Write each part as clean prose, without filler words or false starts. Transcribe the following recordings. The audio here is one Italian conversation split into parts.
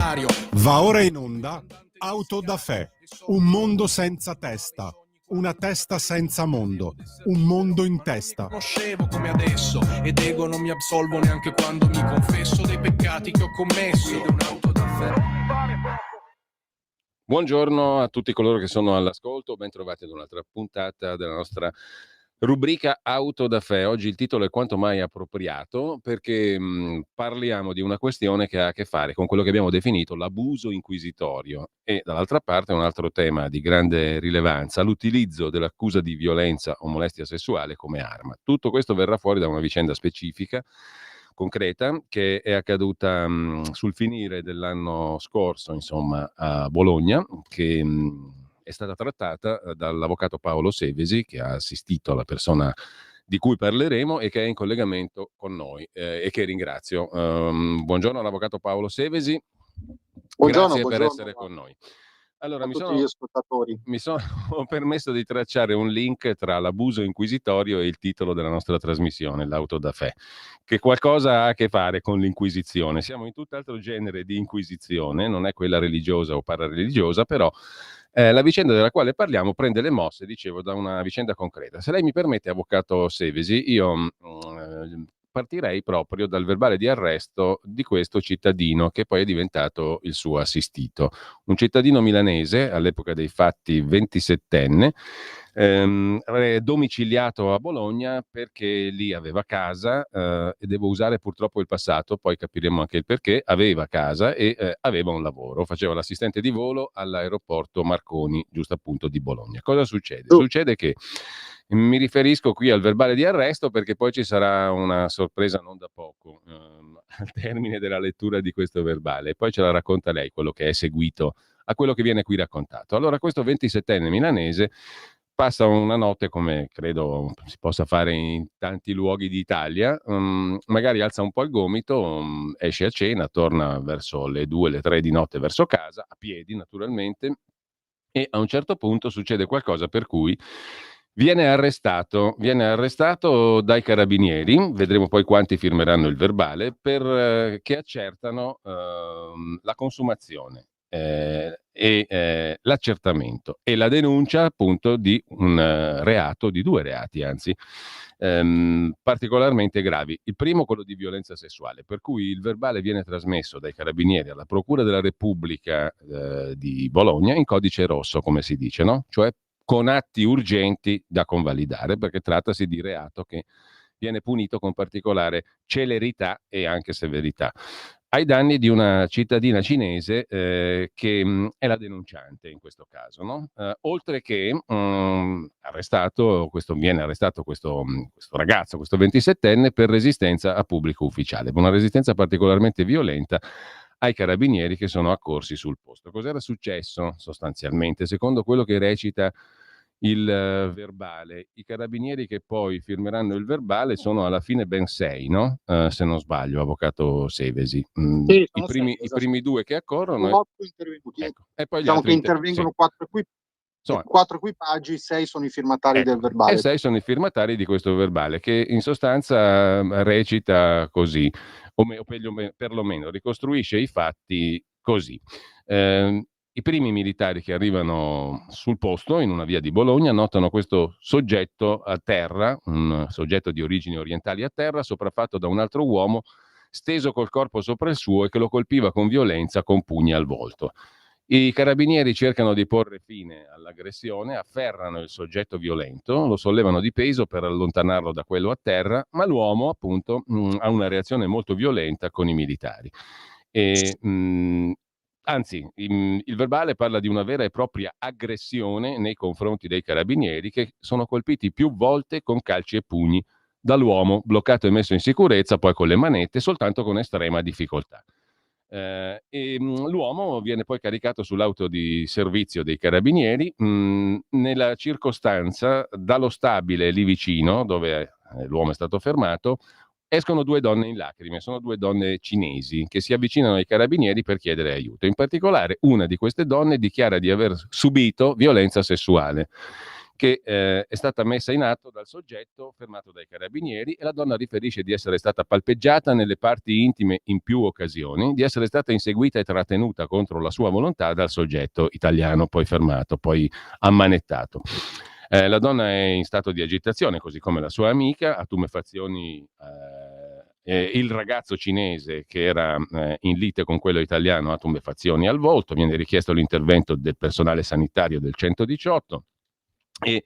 Va ora in onda Auto da Fè, un mondo senza testa, una testa senza mondo, un mondo in testa. Conoscevo come adesso ed ego non mi absolvo neanche quando mi confesso dei peccati che ho commesso. Un'auto da Fè. Buongiorno a tutti coloro che sono all'ascolto, ben trovati ad un'altra puntata della nostra rubrica Auto da Fè. Oggi il titolo è quanto mai appropriato perché parliamo di una questione che ha a che fare con quello che abbiamo definito l'abuso inquisitorio e dall'altra parte un altro tema di grande rilevanza, l'utilizzo dell'accusa di violenza o molestia sessuale come arma. Tutto questo verrà fuori da una vicenda specifica, concreta, che è accaduta sul finire dell'anno scorso, insomma, a Bologna, che è stata trattata dall'avvocato Paolo Sevesi, che ha assistito alla persona di cui parleremo e che è in collegamento con noi e che ringrazio. Buongiorno all'avvocato Paolo Sevesi. Grazie per essere con noi. Allora, mi sono permesso di tracciare un link tra l'abuso inquisitorio e il titolo della nostra trasmissione, l'Auto da Fè, che qualcosa ha a che fare con l'inquisizione. Siamo in tutt'altro genere di inquisizione, non è quella religiosa o parareligiosa, però la vicenda della quale parliamo prende le mosse, dicevo, da una vicenda concreta. Se lei mi permette, avvocato Sevesi, io partirei proprio dal verbale di arresto di questo cittadino che poi è diventato il suo assistito. Un cittadino milanese, all'epoca dei fatti 27enne, domiciliato a Bologna perché lì aveva casa e devo usare purtroppo il passato, poi capiremo anche il perché, aveva casa e aveva un lavoro, faceva l'assistente di volo all'aeroporto Marconi, giusto appunto di Bologna. Cosa succede? Succede che mi riferisco qui al verbale di arresto perché poi ci sarà una sorpresa non da poco al termine della lettura di questo verbale, poi ce la racconta lei quello che è seguito a quello che viene qui raccontato. Allora, questo 27enne milanese passa una notte, come credo si possa fare in tanti luoghi d'Italia, magari alza un po' il gomito, esce a cena, torna verso le 2, le 3 di notte verso casa, a piedi naturalmente, e a un certo punto succede qualcosa per cui viene arrestato dai carabinieri, vedremo poi quanti firmeranno il verbale, che accertano la consumazione e l'accertamento e la denuncia appunto di un reato, di due reati anzi, particolarmente gravi. Il primo, quello di violenza sessuale, per cui il verbale viene trasmesso dai carabinieri alla Procura della Repubblica di Bologna in codice rosso, come si dice, no? Cioè con atti urgenti da convalidare, perché trattasi di reato che viene punito con particolare celerità e anche severità, ai danni di una cittadina cinese che è la denunciante in questo caso, no? Oltre che viene arrestato questo ragazzo, questo 27enne, per resistenza a pubblico ufficiale, una resistenza particolarmente violenta ai carabinieri che sono accorsi sul posto. Cos'era successo sostanzialmente? Secondo quello che recita il verbale, i carabinieri che poi firmeranno il verbale sono alla fine ben 6, no? Se non sbaglio, avvocato Sevesi. Sì, I primi due che accorrono, 8 intervenuti. ecco, e poi Diciamo gli altri che intervengono sì. 4 equipaggi, 6 sono i firmatari del verbale. E 6 sono i firmatari di questo verbale, che in sostanza recita così, o perlomeno ricostruisce i fatti così. I primi militari che arrivano sul posto, in una via di Bologna, notano questo soggetto a terra, un soggetto di origini orientali a terra, sopraffatto da un altro uomo, steso col corpo sopra il suo e che lo colpiva con violenza con pugni al volto. I carabinieri cercano di porre fine all'aggressione, afferrano il soggetto violento, lo sollevano di peso per allontanarlo da quello a terra, ma l'uomo appunto ha una reazione molto violenta con i militari. Anzi, il verbale parla di una vera e propria aggressione nei confronti dei carabinieri che sono colpiti più volte con calci e pugni dall'uomo, bloccato e messo in sicurezza poi con le manette, soltanto con estrema difficoltà. L'uomo viene poi caricato sull'auto di servizio dei carabinieri. Nella circostanza, dallo stabile lì vicino, dove l'uomo è stato fermato, escono 2 donne in lacrime, sono 2 donne cinesi che si avvicinano ai carabinieri per chiedere aiuto. In particolare, una di queste donne dichiara di aver subito violenza sessuale, che è stata messa in atto dal soggetto fermato dai carabinieri, e la donna riferisce di essere stata palpeggiata nelle parti intime in più occasioni, di essere stata inseguita e trattenuta contro la sua volontà dal soggetto italiano poi fermato, poi ammanettato. La donna è in stato di agitazione, così come la sua amica, ha tumefazioni. Il ragazzo cinese che era in lite con quello italiano ha tumefazioni al volto, viene richiesto l'intervento del personale sanitario del 118 e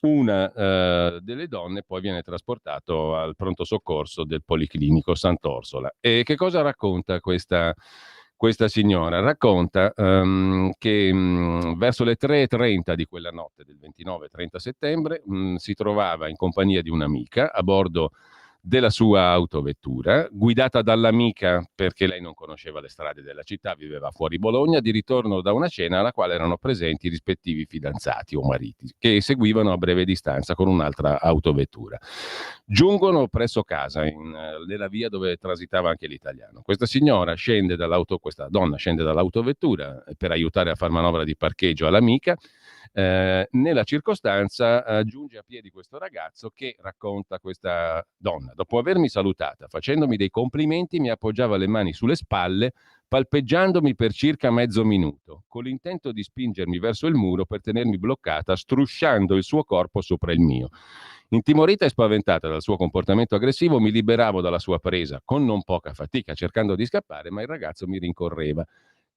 una delle donne poi viene trasportato al pronto soccorso del Policlinico Sant'Orsola. E che cosa racconta questa signora? Racconta che verso le 3:30 di quella notte del 29-30 settembre si trovava in compagnia di un'amica a bordo della sua autovettura, guidata dall'amica perché lei non conosceva le strade della città, viveva fuori Bologna, di ritorno da una cena alla quale erano presenti i rispettivi fidanzati o mariti, che seguivano a breve distanza con un'altra autovettura. Giungono presso casa, nella via dove transitava anche l'italiano. Questa donna scende dall'autovettura per aiutare a far manovra di parcheggio all'amica. Nella circostanza giunge a piedi questo ragazzo che, racconta questa donna, dopo avermi salutata, facendomi dei complimenti, mi appoggiava le mani sulle spalle, palpeggiandomi per circa mezzo minuto, con l'intento di spingermi verso il muro per tenermi bloccata, strusciando il suo corpo sopra il mio. Intimorita e spaventata dal suo comportamento aggressivo, mi liberavo dalla sua presa con non poca fatica, cercando di scappare, ma il ragazzo mi rincorreva,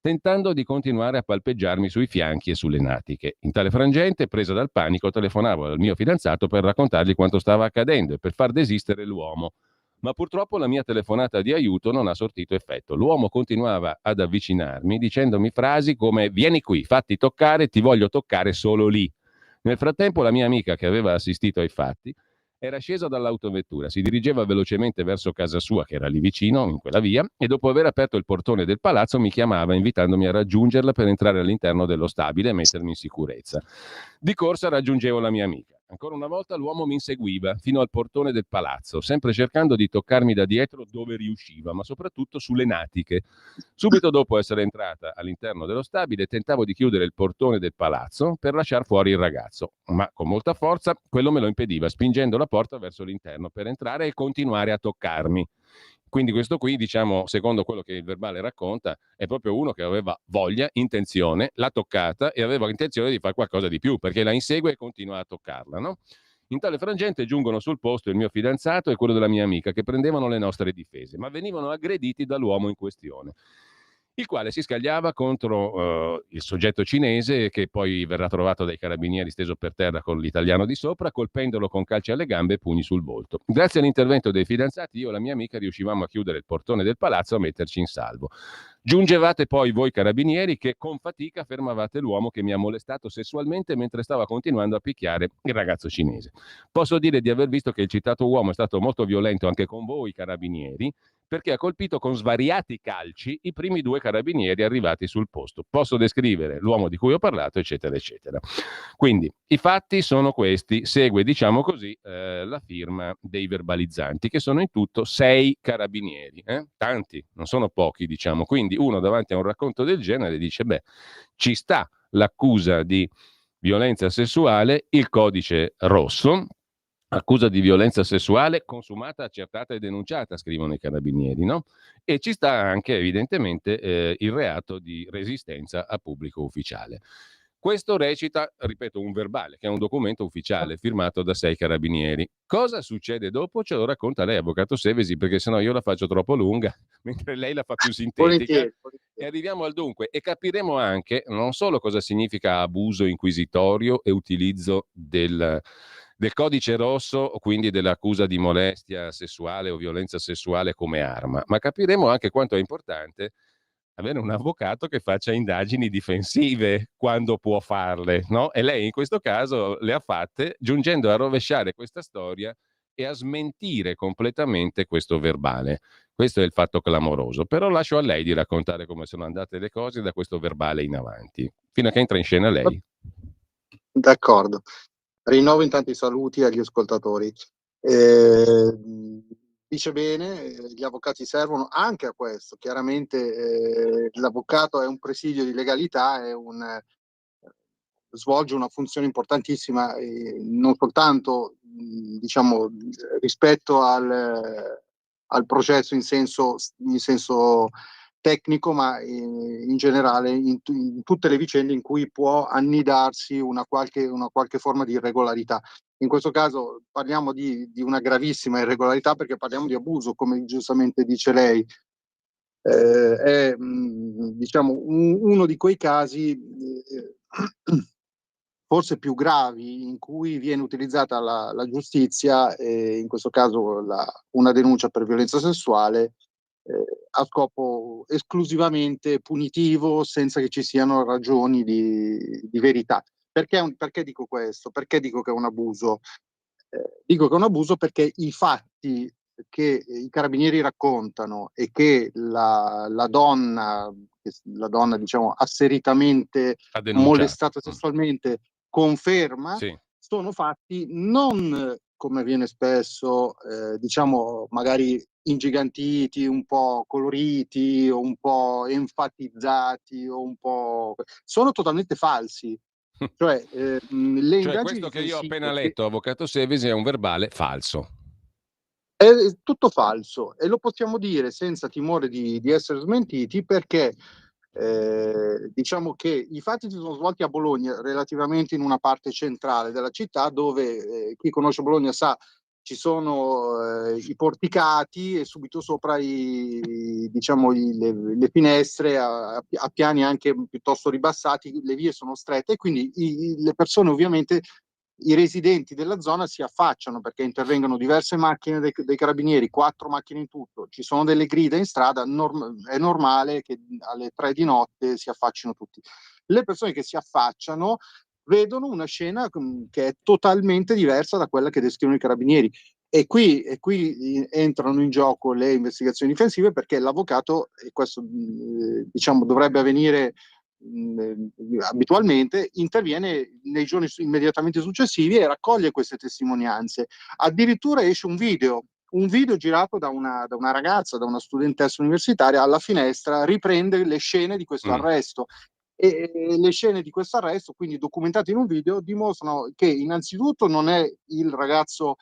tentando di continuare a palpeggiarmi sui fianchi e sulle natiche. In tale frangente, presa dal panico, telefonavo al mio fidanzato per raccontargli quanto stava accadendo e per far desistere l'uomo. Ma purtroppo la mia telefonata di aiuto non ha sortito effetto. L'uomo continuava ad avvicinarmi dicendomi frasi come «Vieni qui, fatti toccare, ti voglio toccare solo lì». Nel frattempo la mia amica, che aveva assistito ai fatti, era scesa dall'autovettura, si dirigeva velocemente verso casa sua, che era lì vicino, in quella via, e dopo aver aperto il portone del palazzo mi chiamava invitandomi a raggiungerla per entrare all'interno dello stabile e mettermi in sicurezza. Di corsa raggiungevo la mia amica. Ancora una volta l'uomo mi inseguiva fino al portone del palazzo, sempre cercando di toccarmi da dietro dove riusciva, ma soprattutto sulle natiche. Subito dopo essere entrata all'interno dello stabile, tentavo di chiudere il portone del palazzo per lasciar fuori il ragazzo, ma con molta forza quello me lo impediva, spingendo la porta verso l'interno per entrare e continuare a toccarmi. Quindi questo qui, diciamo, secondo quello che il verbale racconta, è proprio uno che aveva voglia, intenzione, l'ha toccata e aveva intenzione di fare qualcosa di più, perché la insegue e continua a toccarla, no? In tale frangente giungono sul posto il mio fidanzato e quello della mia amica, che prendevano le nostre difese, ma venivano aggrediti dall'uomo in questione, il quale si scagliava contro il soggetto cinese, che poi verrà trovato dai carabinieri steso per terra con l'italiano di sopra, colpendolo con calci alle gambe e pugni sul volto. Grazie all'intervento dei fidanzati, io e la mia amica riuscivamo a chiudere il portone del palazzo e a metterci in salvo. Giungevate poi voi carabinieri, che con fatica fermavate l'uomo che mi ha molestato sessualmente mentre stava continuando a picchiare il ragazzo cinese. Posso dire di aver visto che il citato uomo è stato molto violento anche con voi carabinieri, perché ha colpito con svariati calci i primi due carabinieri arrivati sul posto. Posso descrivere l'uomo di cui ho parlato, eccetera, eccetera. Quindi i fatti sono questi. Segue, diciamo così, la firma dei verbalizzanti, che sono in tutto 6 carabinieri. Tanti, non sono pochi, diciamo. Quindi uno davanti a un racconto del genere dice, beh, ci sta l'accusa di violenza sessuale, il codice rosso, accusa di violenza sessuale consumata, accertata e denunciata, scrivono i carabinieri, no? E ci sta anche evidentemente il reato di resistenza a pubblico ufficiale. Questo recita, ripeto, un verbale, che è un documento ufficiale firmato da 6 carabinieri. Cosa succede dopo? Ce lo racconta lei, avvocato Sevesi, perché sennò io la faccio troppo lunga, mentre lei la fa più sintetica. Volentieri. E arriviamo al dunque, e capiremo anche non solo cosa significa abuso inquisitorio e utilizzo del codice rosso, quindi dell'accusa di molestia sessuale o violenza sessuale come arma, ma capiremo anche quanto è importante avere un avvocato che faccia indagini difensive quando può farle, no? E lei in questo caso le ha fatte, giungendo a rovesciare questa storia e a smentire completamente questo verbale. Questo è il fatto clamoroso, però lascio a lei di raccontare come sono andate le cose da questo verbale in avanti, fino a che entra in scena lei. D'accordo. Rinnovo intanto i saluti agli ascoltatori. Dice bene, gli avvocati servono anche a questo. Chiaramente l'avvocato è un presidio di legalità, è un svolge una funzione importantissima, non soltanto diciamo rispetto al processo in senso tecnico, ma in generale in tutte le vicende in cui può annidarsi una qualche forma di irregolarità. In questo caso parliamo di una gravissima irregolarità, perché parliamo di abuso, come giustamente dice lei. È diciamo uno di quei casi forse più gravi in cui viene utilizzata la giustizia, in questo caso una denuncia per violenza sessuale, a scopo esclusivamente punitivo, senza che ci siano ragioni di verità. Perché dico questo? Perché dico che è un abuso? Dico che è un abuso perché i fatti che i carabinieri raccontano e che la donna, diciamo asseritamente Ha denunciato. molestata sessualmente, conferma, Sì. sono fatti non, come avviene spesso, diciamo magari ingigantiti, un po' coloriti o un po' enfatizzati o un po'... sono totalmente falsi. Cioè, le Cioè indagini questo che io ho appena difensive che letto, avvocato Sevesi, è un verbale falso. è tutto falso, e lo possiamo dire senza timore di essere smentiti, perché diciamo che i fatti si sono svolti a Bologna, relativamente in una parte centrale della città, dove chi conosce Bologna sa ci sono i porticati e subito sopra diciamo, le finestre a piani anche piuttosto ribassati, le vie sono strette e quindi le persone, ovviamente i residenti della zona, si affacciano, perché intervengono diverse macchine dei carabinieri, 4 macchine in tutto, ci sono delle grida in strada, è normale che alle 3 di notte si affaccino tutti. Le persone che si affacciano vedono una scena che è totalmente diversa da quella che descrivono i carabinieri. E qui entrano in gioco le investigazioni difensive, perché l'avvocato, e questo diciamo dovrebbe avvenire abitualmente, interviene nei giorni immediatamente successivi e raccoglie queste testimonianze. Addirittura esce un video girato da una ragazza, da una studentessa universitaria, alla finestra, riprende le scene di questo arresto. E le scene di questo arresto, quindi documentate in un video, dimostrano che innanzitutto non è il ragazzo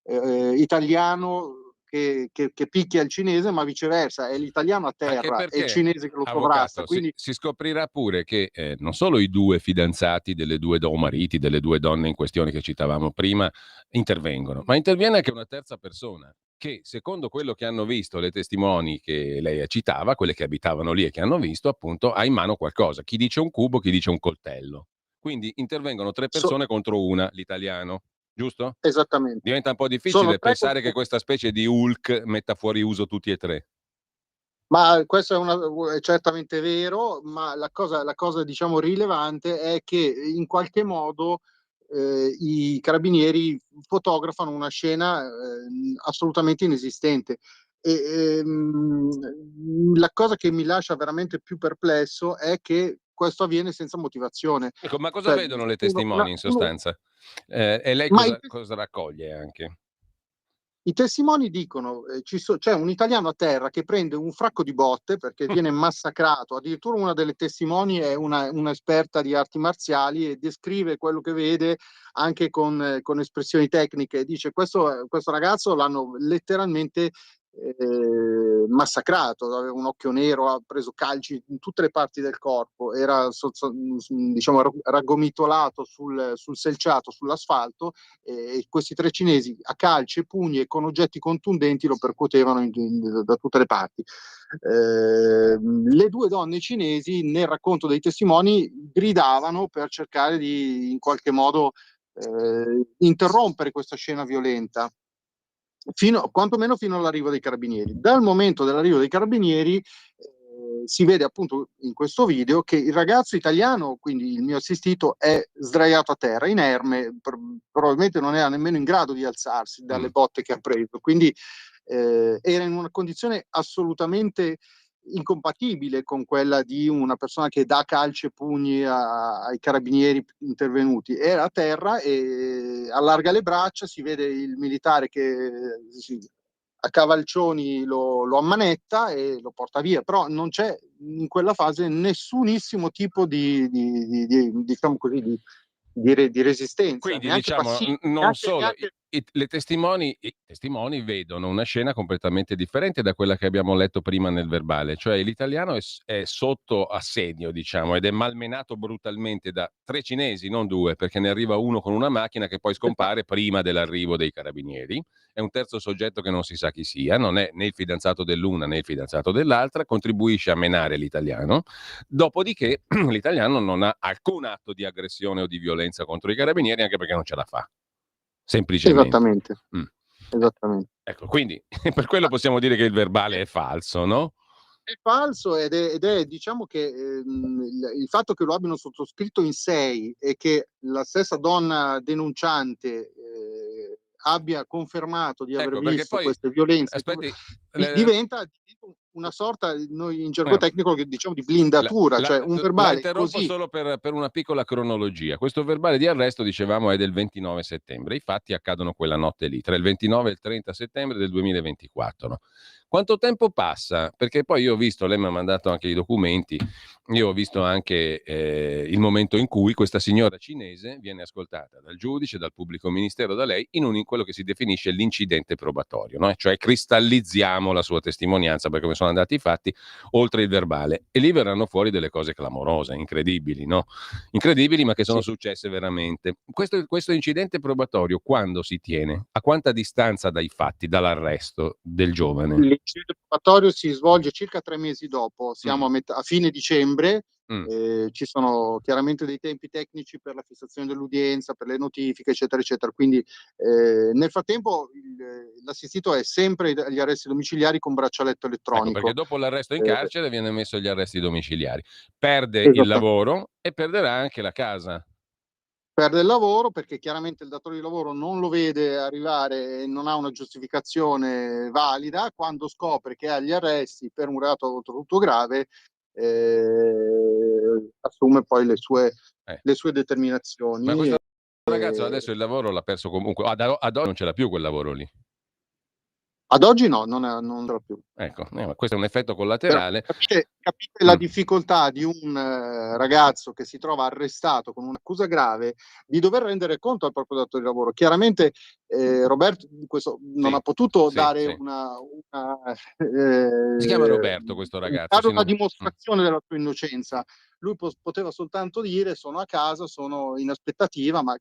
italiano che picchia il cinese, ma viceversa, è l'italiano a Anche terra, è il perché, cinese che lo sovrasta. avvocato, si, Quindi si scoprirà pure che non solo i due fidanzati delle due o mariti delle due donne in questione che citavamo prima intervengono, ma interviene anche una terza persona che, secondo quello che hanno visto le testimoni che lei citava, quelle che abitavano lì e che hanno visto, appunto, ha in mano qualcosa. Chi dice un cubo, chi dice un coltello. Quindi intervengono tre persone contro una, l'italiano, giusto? esattamente. Diventa un po' Sono difficile tre, pensare che questa specie di Hulk metta fuori uso tutti e tre. ma questo è certamente vero, ma la cosa diciamo rilevante è che in qualche modo i carabinieri fotografano una scena assolutamente inesistente. La cosa che mi lascia veramente più perplesso è che questo avviene senza motivazione. Ecco, ma cosa Cioè, vedono le testimoni in sostanza? E lei ma cosa raccoglie anche? i testimoni dicono c'è un italiano a terra che prende un fracco di botte perché viene massacrato. Addirittura una delle testimoni è un'esperta di arti marziali e descrive quello che vede anche con espressioni tecniche. Dice questo ragazzo l'hanno letteralmente massacrato, aveva un occhio nero, ha preso calci in tutte le parti del corpo, era diciamo raggomitolato sul selciato, sull'asfalto, e questi tre cinesi a calci e pugni e con oggetti contundenti lo percuotevano da tutte le parti. Le due donne cinesi, nel racconto dei testimoni, gridavano per cercare di in qualche modo interrompere questa scena violenta, quantomeno fino all'arrivo dei carabinieri. Dal momento dell'arrivo dei carabinieri si vede appunto in questo video che il ragazzo italiano, quindi il mio assistito, è sdraiato a terra, inerme, probabilmente non era nemmeno in grado di alzarsi dalle botte che ha preso, quindi era in una condizione assolutamente incompatibile con quella di una persona che dà calci e pugni ai carabinieri intervenuti. Era a terra e allarga le braccia, si vede il militare che a cavalcioni lo ammanetta e lo porta via, però non c'è in quella fase nessunissimo tipo diciamo così, di resistenza, Quindi neanche diciamo passiva, non solo neanche i testimoni vedono una scena completamente differente da quella che abbiamo letto prima nel verbale, cioè l'italiano è sotto assedio, diciamo, ed è malmenato brutalmente da 3 cinesi, non 2, perché ne arriva uno con una macchina che poi scompare prima dell'arrivo dei carabinieri. È un terzo soggetto che non si sa chi sia, non è né il fidanzato dell'una né il fidanzato dell'altra, contribuisce a menare l'italiano. Dopodiché l'italiano non ha alcun atto di aggressione o di violenza contro i carabinieri, anche perché non ce la fa, semplicemente. esattamente, Mm. esattamente. Ecco, quindi per quello possiamo dire che il verbale è falso, no? È falso ed è diciamo che il fatto che lo abbiano sottoscritto in 6 e che la stessa donna denunciante abbia confermato di aver Ecco, perché visto poi, queste violenze aspetti, diventa una sorta, noi in gergo no, tecnico che diciamo di blindatura, cioè un la verbale interrompo così. solo per una piccola cronologia. Questo verbale di arresto, dicevamo, è del 29 settembre. I fatti accadono quella notte lì, tra il 29 e il 30 settembre del 2024. No? Quanto tempo passa? Perché poi io ho visto, lei mi ha mandato anche i documenti, io ho visto anche il momento in cui questa signora cinese viene ascoltata dal giudice, dal pubblico ministero, da lei, in quello che si definisce l'incidente probatorio, no? Cioè cristallizziamo la sua testimonianza, perché come sono andati i fatti, oltre il verbale. E lì verranno fuori delle cose clamorose, incredibili, no? Incredibili, ma che sono Sì. successe veramente. Questo incidente probatorio quando si tiene? A quanta distanza dai fatti, dall'arresto del giovane? L'incidente probatorio si svolge circa 3 mesi dopo, siamo a fine dicembre. Mm. Ci sono chiaramente dei tempi tecnici per la fissazione dell'udienza, per le notifiche, eccetera, eccetera. Quindi nel frattempo l'assistito è sempre agli arresti domiciliari con braccialetto Ecco, perché elettronico. dopo l'arresto in Eh, carcere viene messo agli arresti domiciliari. Perde il esattamente. lavoro e perderà anche la casa. Perde il lavoro perché chiaramente il datore di lavoro non lo vede arrivare e non ha una giustificazione valida. Quando scopre che ha gli arresti per un reato oltretutto grave, assume poi le sue Eh. Ma determinazioni. questo ragazzo adesso il lavoro l'ha perso comunque, ad oggi non ce l'ha più quel lavoro lì. Ad oggi no, non ce l'ha più. Ecco, questo è un effetto Però collaterale. capite la difficoltà di un ragazzo che si trova arrestato con un'accusa grave di dover rendere conto al proprio datore di lavoro. Chiaramente Roberto questo non Sì, ha potuto sì, dare sì. una Si chiama Roberto questo ragazzo, dare sì, una dimostrazione della sua innocenza. Lui poteva soltanto dire: sono a casa, sono in aspettativa, ma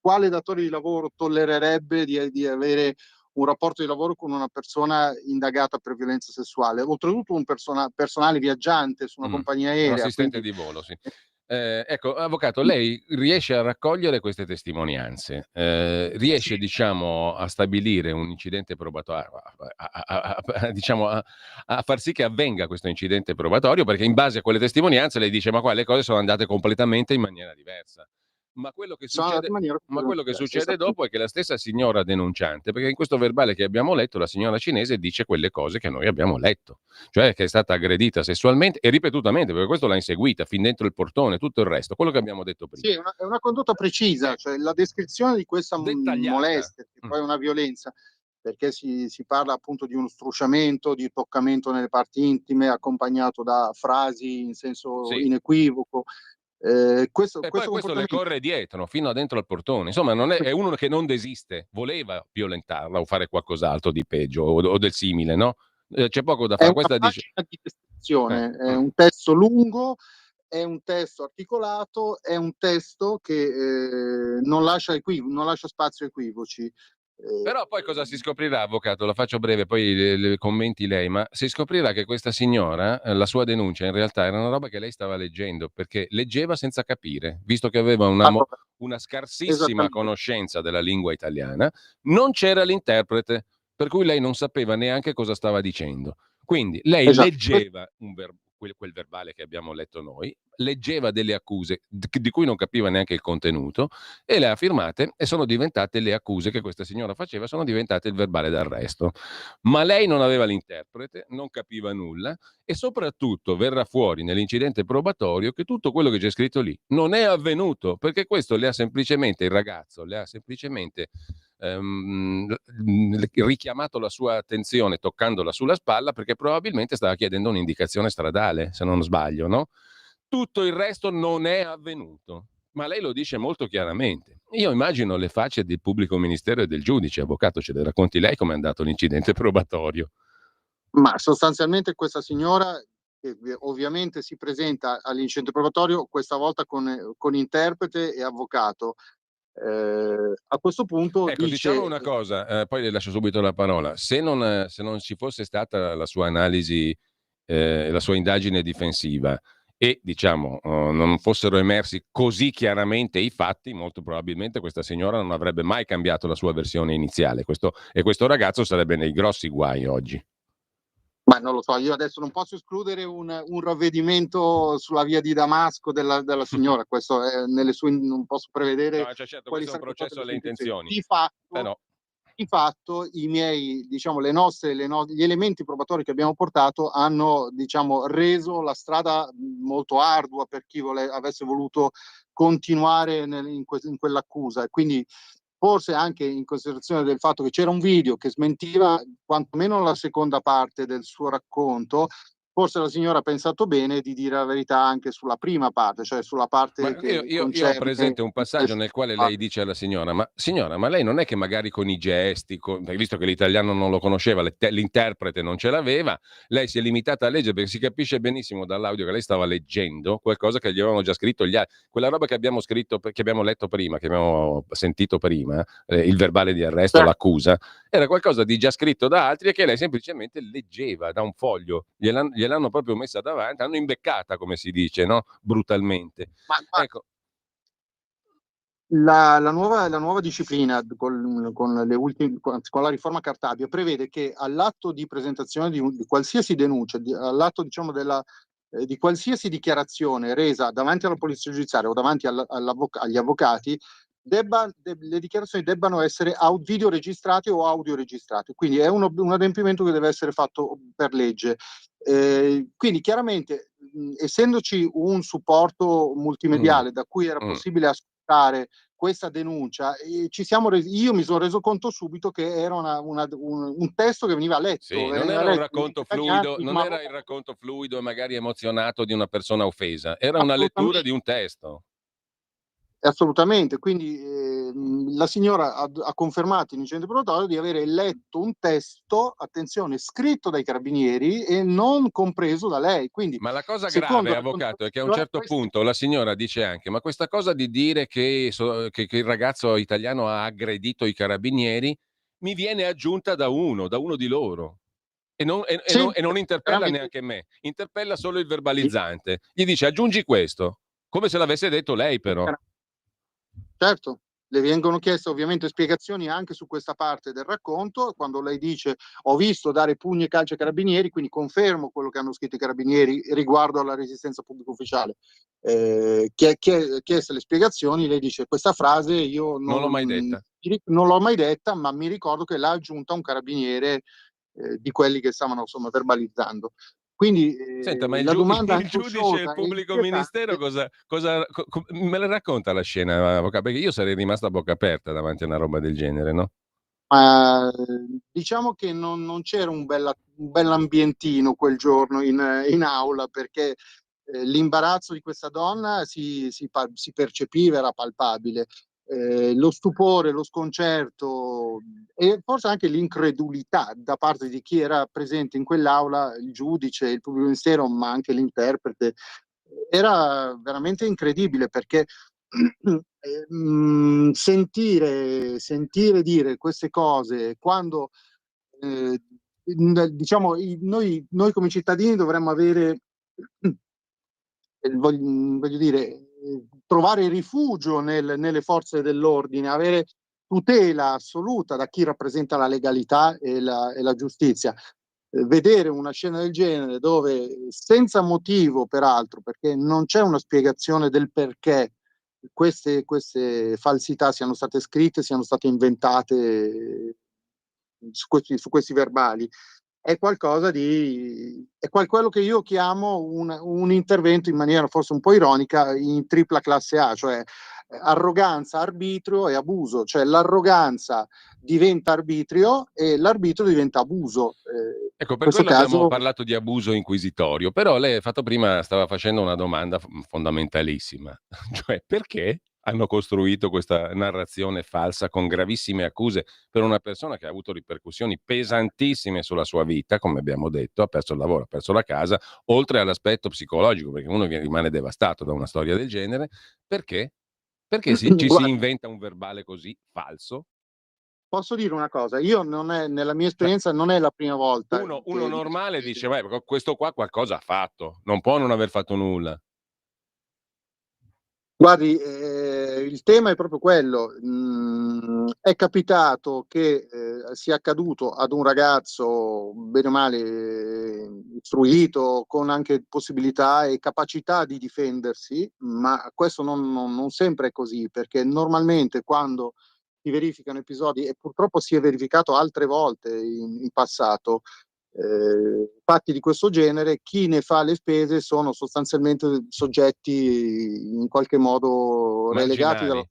quale datore di lavoro tollererebbe di avere un rapporto di lavoro con una persona indagata per violenza sessuale, oltretutto un personale viaggiante su una compagnia un aerea, assistente quindi di volo, sì. Ecco, avvocato, lei riesce a raccogliere queste testimonianze, riesce, sì, diciamo, a stabilire un incidente probatorio, diciamo, a far sì che avvenga questo incidente probatorio, perché in base a quelle testimonianze lei dice: ma qua le cose sono andate completamente in maniera diversa. Ma quello che sono andato in succede, maniera ma quello completamente che diversa. succede dopo è che la stessa signora denunciante, perché in questo verbale che abbiamo letto, la signora cinese dice quelle cose che noi abbiamo letto, cioè che è stata aggredita sessualmente e ripetutamente, perché questo l'ha inseguita fin dentro il portone, tutto il resto, quello che abbiamo detto prima. Sì, è una condotta precisa, cioè la descrizione di questa Dettagliata. molestia, che poi è una violenza, perché si parla appunto di uno strusciamento, di toccamento nelle parti intime, accompagnato da frasi in senso Sì. inequivoco. E poi Questo questo le comportamento corre dietro fino a dentro al portone. Insomma, non è uno che non desiste, voleva violentarla o fare qualcos'altro di peggio o del simile, no? C'è poco da è fare. una Questa dice. pagina di descrizione, è Mm. un testo lungo, è un testo articolato, è un testo che non lascia spazio a equivoci. Però poi cosa si scoprirà, avvocato? La faccio breve, poi le commenti lei, ma si scoprirà che questa signora, la sua denuncia in realtà era una roba che lei stava leggendo, perché leggeva senza capire, visto che aveva una scarsissima Esattamente. conoscenza della lingua italiana, non c'era l'interprete, per cui lei non sapeva neanche cosa stava dicendo. Quindi lei Esatto. leggeva quel verbale che abbiamo letto noi, leggeva delle accuse di cui non capiva neanche il contenuto e le ha firmate e sono diventate le accuse che questa signora faceva, sono diventate il verbale d'arresto. Ma lei non aveva l'interprete, non capiva nulla e soprattutto verrà fuori nell'incidente probatorio che tutto quello che c'è scritto lì non è avvenuto, perché questo le ha semplicemente, il ragazzo le ha semplicemente richiamato la sua attenzione toccandola sulla spalla perché probabilmente stava chiedendo un'indicazione stradale, se non sbaglio, no? Tutto il resto non è avvenuto. Ma lei lo dice molto chiaramente. Io immagino le facce del pubblico ministero e del giudice. Avvocato, ce le racconti lei com'è andato l'incidente probatorio? Ma sostanzialmente questa signora, ovviamente si presenta all'incidente probatorio, questa volta con interprete e avvocato. A questo punto Ecco, diciamo dice, una cosa, poi le lascio subito la parola. Se non ci fosse stata la sua analisi, la sua indagine difensiva e diciamo non fossero emersi così chiaramente i fatti, molto probabilmente questa signora non avrebbe mai cambiato la sua versione iniziale. Questo ragazzo sarebbe nei grossi guai oggi. ma non lo so, io adesso non posso escludere un ravvedimento sulla via di Damasco della signora, questo è nelle sue, non posso prevedere No, cioè certo, quali questo è un sarebbero state processo le alle sue intenzioni. intenzioni. No. Di fatto i miei, diciamo, gli elementi probatori che abbiamo portato hanno, diciamo, reso la strada molto ardua per chi avesse voluto continuare in quell'accusa, e quindi forse anche in considerazione del fatto che c'era un video che smentiva quantomeno la seconda parte del suo racconto, forse la signora ha pensato bene di dire la verità anche sulla prima parte, cioè sulla Ma parte io, che io ho concerne presente un passaggio nel quale lei parte. dice alla signora, ma lei non è che magari con i gesti, visto che l'italiano non lo conosceva, l'interprete non ce l'aveva, lei si è limitata a leggere, perché si capisce benissimo dall'audio che lei stava leggendo qualcosa che gli avevano già scritto gli altri. Quella roba che abbiamo scritto, che abbiamo letto prima, che abbiamo sentito prima, il verbale di arresto, Cioè, l'accusa, era qualcosa di già scritto da altri e che lei semplicemente leggeva da un foglio. Gliel'hanno proprio messa davanti, hanno imbeccata, come si dice, no? Brutalmente. ma Ecco, la nuova disciplina con la riforma Cartabia prevede che all'atto di presentazione di qualsiasi denuncia, all'atto, diciamo, di qualsiasi dichiarazione resa davanti alla polizia giudiziaria o davanti agli avvocati, le dichiarazioni debbano essere video registrate o audio registrate. Quindi è un adempimento che deve essere fatto per legge. Quindi chiaramente, essendoci un supporto multimediale da cui era mm. possibile ascoltare questa denuncia, io mi sono reso conto subito che era un testo che veniva Sì, letto, non era un negli racconto italiani, fluido, non ma era il racconto fluido e magari emozionato di una persona offesa, era una lettura assolutamente. di un testo. Assolutamente, quindi la signora ha confermato in incidente probatorio di avere letto un testo, attenzione, scritto dai carabinieri e non compreso da lei. Quindi, Ma la cosa secondo grave, la avvocato, è che a un signora, certo punto la signora dice anche: ma questa cosa di dire che il ragazzo italiano ha aggredito i carabinieri mi viene aggiunta da uno di loro. sì, E non interpella veramente, neanche me, interpella solo il verbalizzante. Gli dice aggiungi questo, come se l'avesse detto lei però. certo, le vengono chieste ovviamente spiegazioni anche su questa parte del racconto, quando lei dice ho visto dare pugni e calci ai carabinieri, quindi confermo quello che hanno scritto i carabinieri riguardo alla resistenza pubblico ufficiale. Chieste le spiegazioni, lei dice questa frase io Non l'ho mai detta. non l'ho mai detta, ma mi ricordo che l'ha aggiunta un carabiniere di quelli che stavano, insomma, verbalizzando. Quindi Senta, ma la domanda il giudice e il angosciosa e pubblico ministero inquietante. me la racconta la scena, avvocato? Perché io sarei rimasta a bocca aperta davanti a una roba del genere, no? Ma diciamo che non c'era un bell'ambientino quel giorno in aula, perché l'imbarazzo di questa donna si percepiva, era palpabile. Lo stupore, lo sconcerto e forse anche l'incredulità da parte di chi era presente in quell'aula, il giudice, il pubblico ministero, ma anche l'interprete, era veramente incredibile, perché sentire dire queste cose quando diciamo noi come cittadini dovremmo avere voglio dire, trovare rifugio nelle forze dell'ordine, avere tutela assoluta da chi rappresenta la legalità e la giustizia. Vedere una scena del genere dove, senza motivo peraltro, perché non c'è una spiegazione del perché queste falsità siano state scritte, siano state inventate su questi verbali, è qualcosa quello che io chiamo un intervento, in maniera forse un po' ironica, in tripla classe A, cioè arroganza, arbitrio e abuso, cioè l'arroganza diventa arbitrio e l'arbitrio diventa abuso. Ecco, In per questo quello abbiamo caso parlato di abuso inquisitorio, però lei ha fatto prima, stava facendo una domanda fondamentalissima, cioè perché hanno costruito questa narrazione falsa con gravissime accuse per una persona che ha avuto ripercussioni pesantissime sulla sua vita, come abbiamo detto, ha perso il lavoro, ha perso la casa, oltre all'aspetto psicologico, perché uno rimane devastato da una storia del genere, perché? Perché ci si guarda, inventa un verbale così falso? posso dire una cosa, io non è, nella mia Cioè, esperienza non è la prima volta uno che normale dice, beh, questo qua qualcosa ha fatto, non può non aver fatto nulla. guardi, il tema è proprio quello. È capitato che sia accaduto ad un ragazzo bene o male istruito, con anche possibilità e capacità di difendersi, ma questo non sempre è così, perché normalmente quando si verificano episodi, e purtroppo si è verificato altre volte in passato, fatti di questo genere, chi ne fa le spese sono sostanzialmente soggetti in qualche modo relegati Marginali.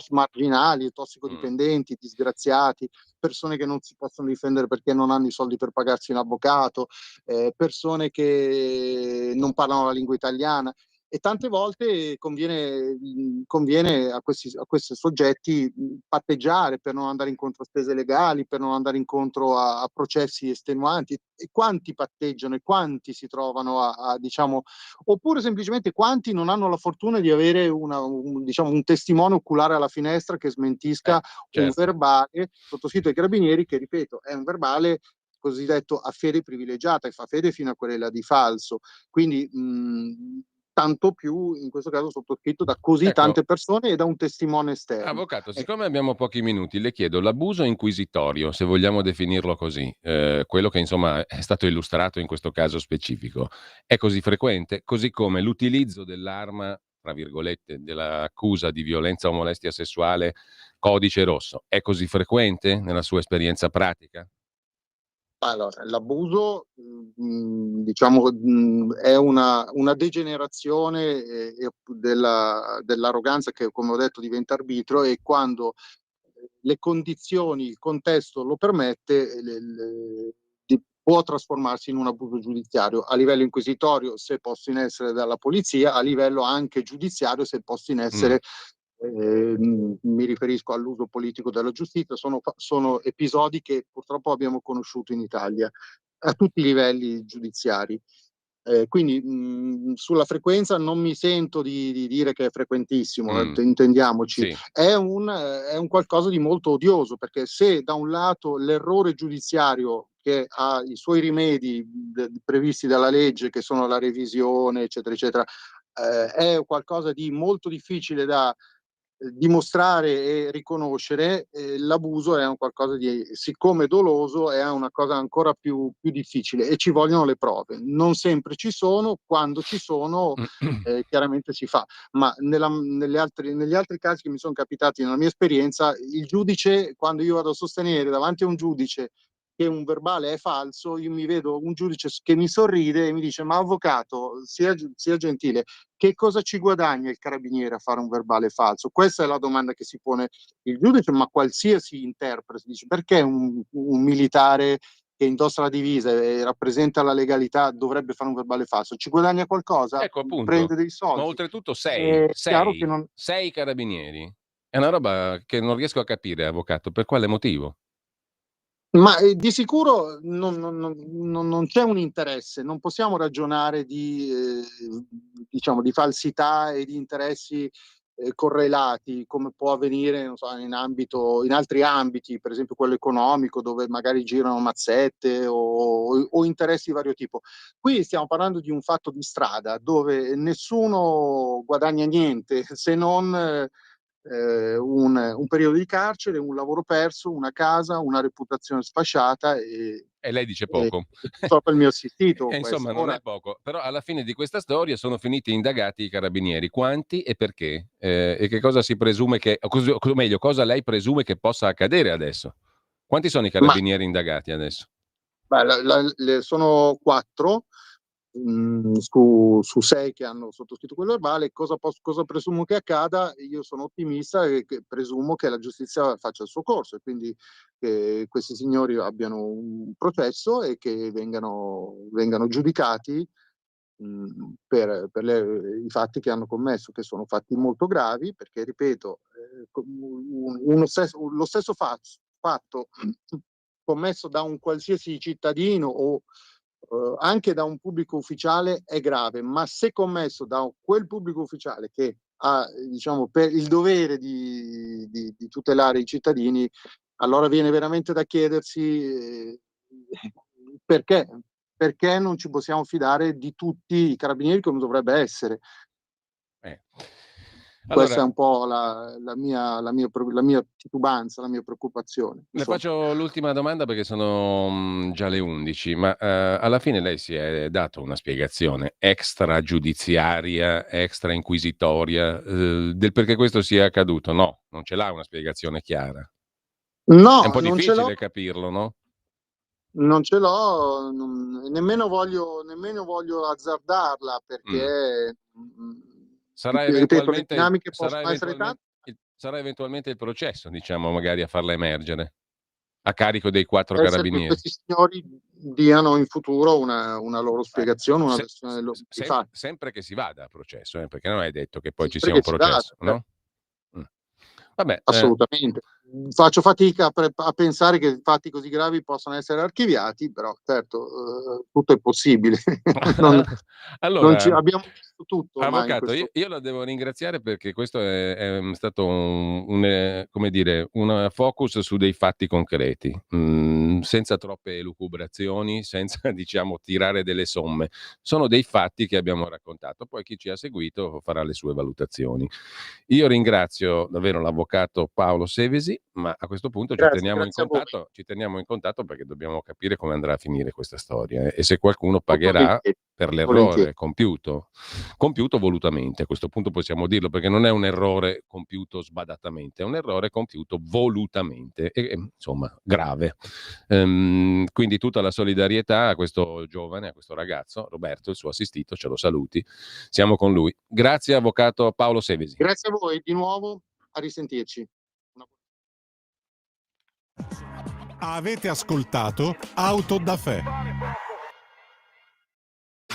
marginali, Mm. tossicodipendenti, disgraziati, persone che non si possono difendere perché non hanno i soldi per pagarsi un avvocato, persone che non parlano la lingua italiana. E tante volte conviene a questi soggetti patteggiare per non andare incontro a spese legali, per non andare incontro a processi estenuanti. E quanti patteggiano e quanti si trovano diciamo, oppure semplicemente quanti non hanno la fortuna di avere diciamo, un testimone oculare alla finestra che smentisca un Certo. verbale sottoscritto ai carabinieri, che ripeto è un verbale cosiddetto a fede privilegiata e fa fede fino a quella di falso. Quindi tanto più in questo caso sottoscritto da così Ecco, tante persone e da un testimone esterno. avvocato, siccome abbiamo pochi minuti, le chiedo l'abuso inquisitorio, se vogliamo definirlo così, quello che insomma è stato illustrato in questo caso specifico, è così frequente? Così come l'utilizzo dell'arma, tra virgolette, dell'accusa di violenza o molestia sessuale, codice rosso, è così frequente nella sua esperienza pratica? Allora, l'abuso, diciamo, è una degenerazione dell'arroganza che, come ho detto, diventa arbitrio, e quando le condizioni, il contesto lo permette, può trasformarsi in un abuso giudiziario a livello inquisitorio se posto in essere dalla polizia, a livello anche giudiziario se posto in Mm. essere mi riferisco all'uso politico della giustizia, sono episodi che purtroppo abbiamo conosciuto in Italia a tutti i livelli giudiziari. Quindi sulla frequenza non mi sento di dire che è frequentissimo, Mm. intendiamoci, Sì. è un qualcosa di molto odioso, perché se da un lato l'errore giudiziario, che ha i suoi rimedi previsti dalla legge, che sono la revisione, eccetera, eccetera, è qualcosa di molto difficile da dimostrare e riconoscere, l'abuso è un qualcosa di, siccome doloso, è una cosa ancora più difficile e ci vogliono le prove. Non sempre ci sono, quando ci sono chiaramente si fa, ma negli altri casi che mi sono capitati nella mia esperienza, il giudice, quando io vado a sostenere davanti a un giudice che un verbale è falso, io mi vedo un giudice che mi sorride e mi dice: ma avvocato, sia gentile, che cosa ci guadagna il carabiniere a fare un verbale falso? Questa è la domanda che si pone il giudice, ma qualsiasi interprete dice: perché un militare che indossa la divisa e rappresenta la legalità dovrebbe fare un verbale falso? Ci guadagna qualcosa? Ecco appunto, Prende dei ma soldi? oltretutto È chiaro che non. sei carabinieri. È una roba che non riesco a capire, avvocato, per quale motivo? Ma di sicuro non c'è un interesse, non possiamo ragionare diciamo, di falsità e di interessi correlati, come può avvenire, non so, in altri ambiti, per esempio quello economico, dove magari girano mazzette o interessi di vario tipo. Qui stiamo parlando di un fatto di strada dove nessuno guadagna niente, se non un periodo di carcere, un lavoro perso, una casa, una reputazione sfasciata E lei dice e poco. purtroppo il mio assistito E questo. insomma non Ora, è poco, però alla fine di questa storia sono finiti indagati i carabinieri. Quanti e perché? E che cosa si presume che, o meglio, cosa lei presume che possa accadere adesso? Quanti sono i ma carabinieri indagati adesso? sono quattro. su 6 che hanno sottoscritto quel verbale. Cosa presumo che accada? Io sono ottimista e presumo che la giustizia faccia il suo corso e quindi che questi signori abbiano un processo e che vengano giudicati per i fatti che hanno commesso, che sono fatti molto gravi, perché ripeto, lo stesso fatto commesso da un qualsiasi cittadino o anche da un pubblico ufficiale è grave, ma se commesso da quel pubblico ufficiale che ha, diciamo, per il dovere di tutelare i cittadini, allora viene veramente da chiedersi perché non ci possiamo fidare di tutti i carabinieri come dovrebbe essere. Questa è un po' la mia titubanza, la mia preoccupazione. Le faccio l'ultima domanda perché sono già le 11, ma alla fine lei si è dato una spiegazione extragiudiziaria, extra inquisitoria del perché questo sia accaduto? No, non ce l'ha una spiegazione chiara. No, è un po' non difficile capirlo, no? Non ce l'ho, nemmeno voglio azzardarla perché ripeto, le dinamiche possono essere tante. Sarà eventualmente il processo, diciamo, magari a farla emergere a carico dei 4 Può essere che carabinieri. questi signori diano in futuro una loro spiegazione, una versione dei fatti. Sempre che si vada a processo, perché non è detto che poi ci Sempre sia un che si processo, vada, no? Vabbè, assolutamente. Faccio fatica a pensare che fatti così gravi possano essere archiviati, però certo, tutto è possibile. Allora, abbiamo visto tutto ormai in avvocato, questo. io la devo ringraziare perché questo è stato come dire, un focus su dei fatti concreti, senza troppe elucubrazioni, senza diciamo tirare delle somme. Sono dei fatti che abbiamo raccontato, poi chi ci ha seguito farà le sue valutazioni. Io ringrazio davvero l'avvocato Paolo Sevesi, ma a questo punto ci teniamo in contatto perché dobbiamo capire come andrà a finire questa storia e se qualcuno pagherà per l'errore compiuto volutamente. A questo punto possiamo dirlo perché non è un errore compiuto sbadatamente, è un errore compiuto volutamente e insomma grave. Quindi tutta la solidarietà a questo giovane, a questo ragazzo, Roberto, il suo assistito, ce lo saluti, siamo con lui. Grazie avvocato Paolo Sevesi. Grazie a voi di nuovo, a risentirci. Avete ascoltato Auto da Fè.